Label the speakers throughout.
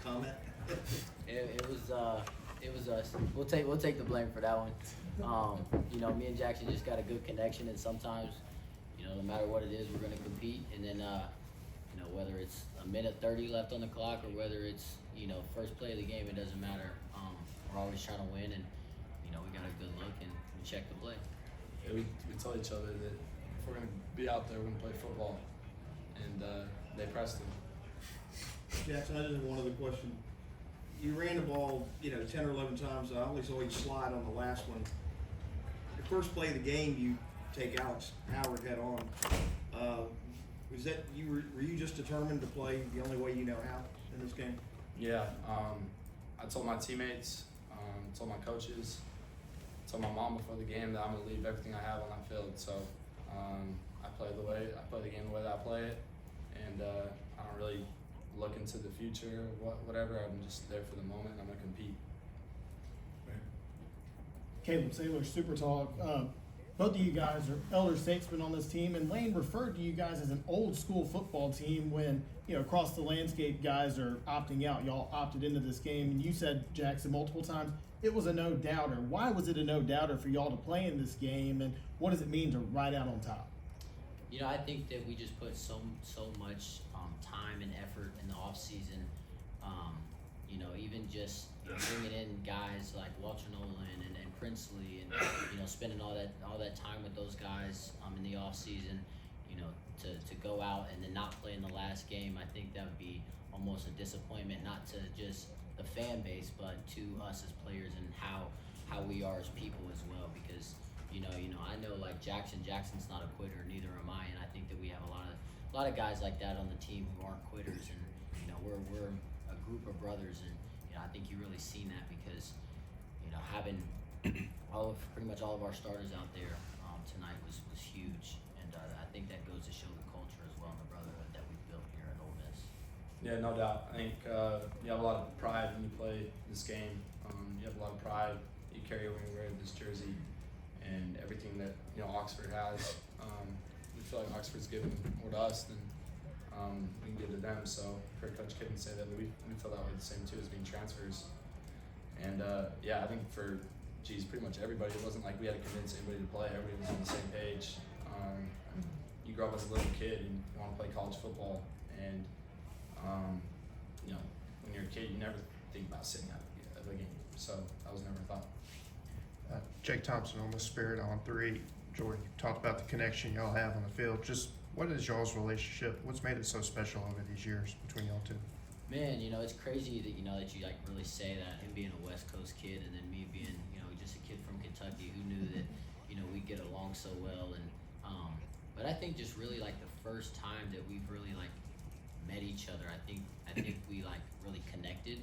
Speaker 1: comment?
Speaker 2: It was us. We'll take the blame for that one. Me and Jaxson just got a good connection, and sometimes, no matter what it is, we're gonna compete. And then, whether it's a minute 30 left on the clock or whether it's first play of the game, it doesn't matter. We're always trying to win, and we got a good look and we check the play.
Speaker 3: Yeah, we tell each other that if we're gonna be out there, we're gonna play football, and they pressed it.
Speaker 1: Jaxson, I just have one other question. You ran the ball, 10 or 11 times. I always saw you slide on the last one. The first play of the game, you take Alex Howard head on. Was that were you just determined to play the only way you know how in this game?
Speaker 3: Yeah, I told my teammates, told my coaches, told my mom before the game that I'm gonna leave everything I have on that field. So I play the game the way that I play it, and I don't really look into the future or whatever. I'm just there for the moment. I'm gonna compete.
Speaker 4: Caleb Saylor, Super Talk. Both of you guys are elder statesmen on this team, and Lane referred to you guys as an old school football team when, across the landscape guys are opting out. Y'all opted into this game, and you said, Jaxson, multiple times, it was a no-doubter. Why was it a no-doubter for y'all to play in this game, and what does it mean to ride out on top?
Speaker 2: I think that we just put so much time and effort in the off season. Even just bringing in guys like Walter Nolan and Princely, and spending all that time with those guys in the off season. To go out and then not play in the last game, I think that would be almost a disappointment, not to just the fan base, but to us as players and how we are as people as well. Because I know like Jackson's not a quitter, neither am I, and I think that we have a lot of guys like that on the team who aren't quitters, and we're a group of brothers, and I think you really seen that because having pretty much all of our starters out there tonight was huge, and I think that goes to show the culture as well and the brotherhood that we've built here at Ole Miss.
Speaker 3: Yeah, no doubt. I think you have a lot of pride when you play this game. You have a lot of pride you carry when you wear this jersey, and everything that Oxford has. We feel like Oxford's giving more to us than we can give to them. So heard Coach Kippen say that we feel that way the same too as being transfers. And I think for pretty much everybody, it wasn't like we had to convince anybody to play. Everybody was on the same page. You grow up as a little kid and you want to play college football, and when you're a kid, you never think about sitting out of the game. So that was never a thought.
Speaker 5: Jake Thompson on the Spirit on 3. Jordan, you talked about the connection y'all have on the field. Just what is y'all's relationship? What's made it so special over these years between y'all two?
Speaker 2: Man, it's crazy that that you like really say that, him being a West Coast kid and then me being just a kid from Kentucky. Who knew that we get along so well? And but I think just really like the first time that we've really like met each other, I think we like really connected,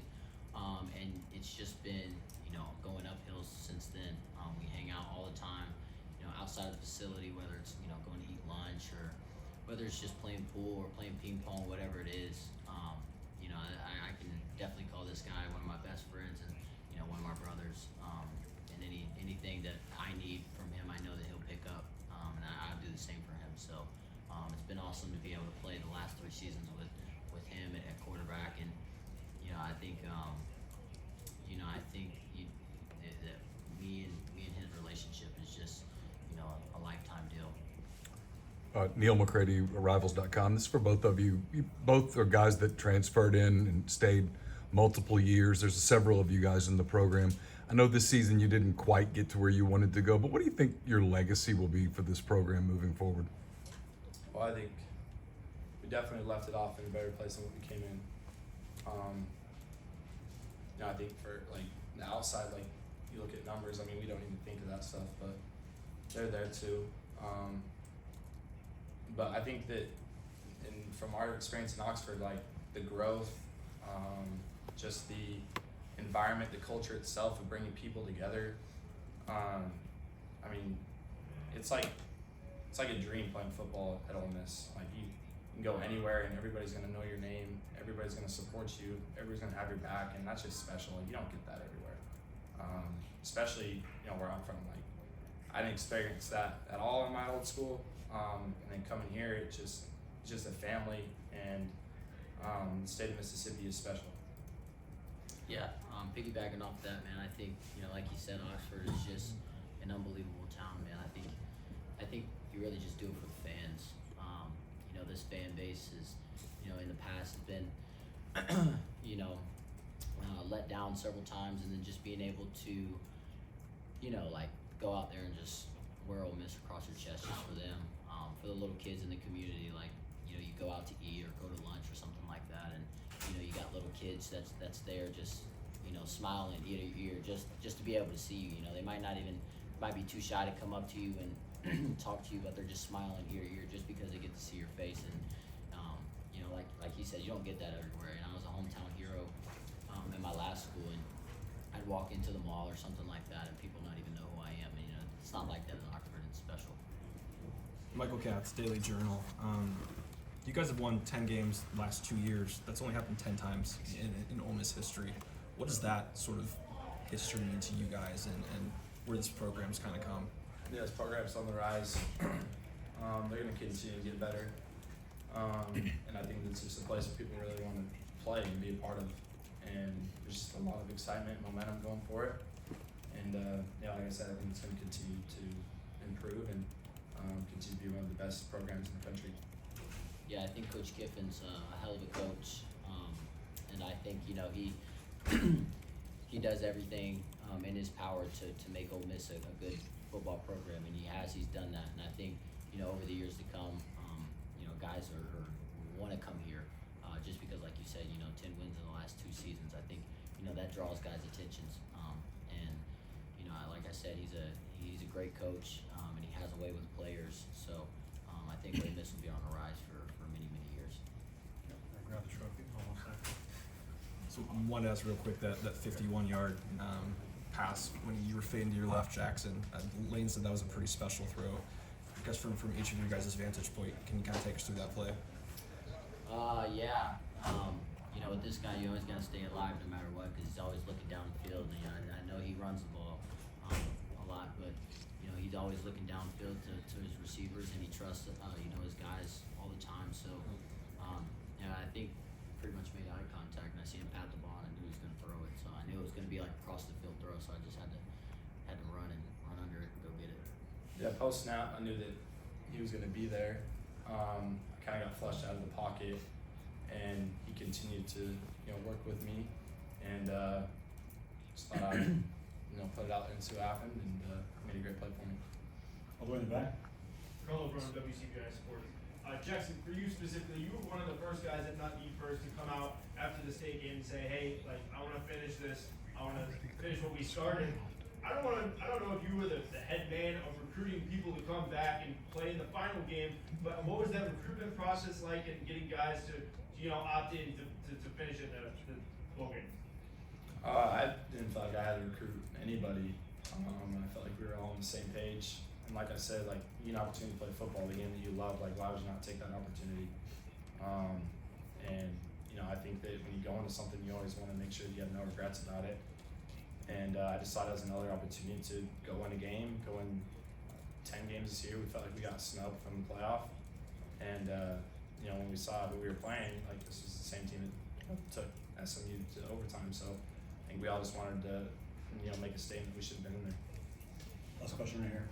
Speaker 2: and it's just been going uphill since then. We hang out all the time, outside of the facility, whether it's going to eat lunch or whether it's just playing pool or playing ping pong, whatever it is. I can definitely call this guy one of my best friends and one of my brothers. And anything that I need from him, I know that he'll pick up, and I'll do the same for him. So it's been awesome to be able to play the last 3 seasons with him at quarterback, and I think that me and his relationship is just a lifetime deal.
Speaker 6: Neil McCready, Rivals.com. This is for both of you. You both are guys that transferred in and stayed multiple years. There's several of you guys in the program. I know this season you didn't quite get to where you wanted to go, but what do you think your legacy will be for this program moving forward?
Speaker 3: Well, I think we definitely left it off in a better place than what we came in. I think for like the outside, like you look at numbers, we don't even think of that stuff, but they're there too. But I think that from our experience in Oxford, like the growth, just the environment, the culture itself of bringing people together. It's like a dream playing football at Ole Miss. Like you can go anywhere and everybody's gonna know your name. Everybody's gonna support you. Everybody's gonna have your back, and that's just special. Like you don't get that everywhere. Especially where I'm from. Like I didn't experience that at all in my old school. And then coming here, it's just a family, and the state of Mississippi is special.
Speaker 2: Yeah, piggybacking off that, man, I think, like you said, Oxford is just an unbelievable town, man. I think you really just do it for the fans. This fan base is, in the past has been, let down several times, and then just being able to, like go out there and just wear Ole Miss across your chest just for them, for the little kids in the community. Like, you go out to eat or go to lunch or something like that, and you got little kids that's there just smiling ear to ear just to be able to see you. They might be too shy to come up to you and talk to you, but they're just smiling ear to ear just because they get to see your face. And like he said, you don't get that everywhere. And I was a hometown hero in my last school, and I'd walk into the mall or something like that, and people not even know who I am. And it's not like that in Oxford. It's special.
Speaker 7: Michael Katz, Daily Journal. You guys have won 10 games the last 2 years. That's only happened 10 times in Ole Miss history. What does that sort of history mean to you guys, and where this program's kind of come?
Speaker 3: Yeah, this program's on the rise. They're going to continue to get better. And I think it's just a place that people really want to play and be a part of. And there's just a lot of excitement and momentum going for it. And like I said, I think it's going to continue to improve and continue to be one of the best programs in the country.
Speaker 2: Yeah, I think Coach Kiffin's a hell of a coach, and I think he he does everything in his power to make Ole Miss a good football program, and he's done that. And I think over the years to come, guys are want to come here just because, like you said, 10 wins in the last 2 seasons. I think that draws guys' attentions, and like I said, he's a great coach, and he has a way with players. So I think Ole Miss will be on the rise for many years.
Speaker 8: Grab the trophy. Almost there.
Speaker 7: So I wanted to ask real quick that 51-yard pass when you were fading to your left, Jaxson. Lane said that was a pretty special throw. I guess from each of your guys' vantage point, can you kind of take us through that play?
Speaker 2: Yeah. With this guy, you always got to stay alive no matter what, because he's always looking downfield. And I know he runs the ball a lot, but he's always looking downfield to his receivers, and he trusts his guys all the time. So I think pretty much made eye contact, and I see him pat the ball, and I knew he was going to throw it. So I knew it was going to be like across the field throw. So I just had to run under it and go get it.
Speaker 3: Yeah, post snap, I knew that he was going to be there. I kind of got flushed out of the pocket, and he continued to work with me, and just thought I'd put it out and see what happened, and made a great play for me.
Speaker 8: All the way in the back.
Speaker 9: Carlo from WCBI Sports. Jaxson, for you specifically, you were one of the first guys, if not the first, to come out after the state game and say, "Hey, I want to finish this. I want to finish what we started." I don't know if you were the head man of recruiting people to come back and play in the final game, but what was that recruitment process like, and getting guys to opt in to finish in the bowl game?
Speaker 3: I didn't feel like I had to recruit anybody. I felt like we were all on the same page. And like I said, you get an opportunity to play football, the game that you love, why would you not take that opportunity? And I think that when you go into something, you always want to make sure that you have no regrets about it. And I just saw it as another opportunity to go win a game, go win 10 games this year. We felt like we got snubbed from the playoff. And, when we saw who we were playing, this was the same team that took SMU to overtime. So I think we all just wanted to, make a statement we should have been in there.
Speaker 8: Last question right here.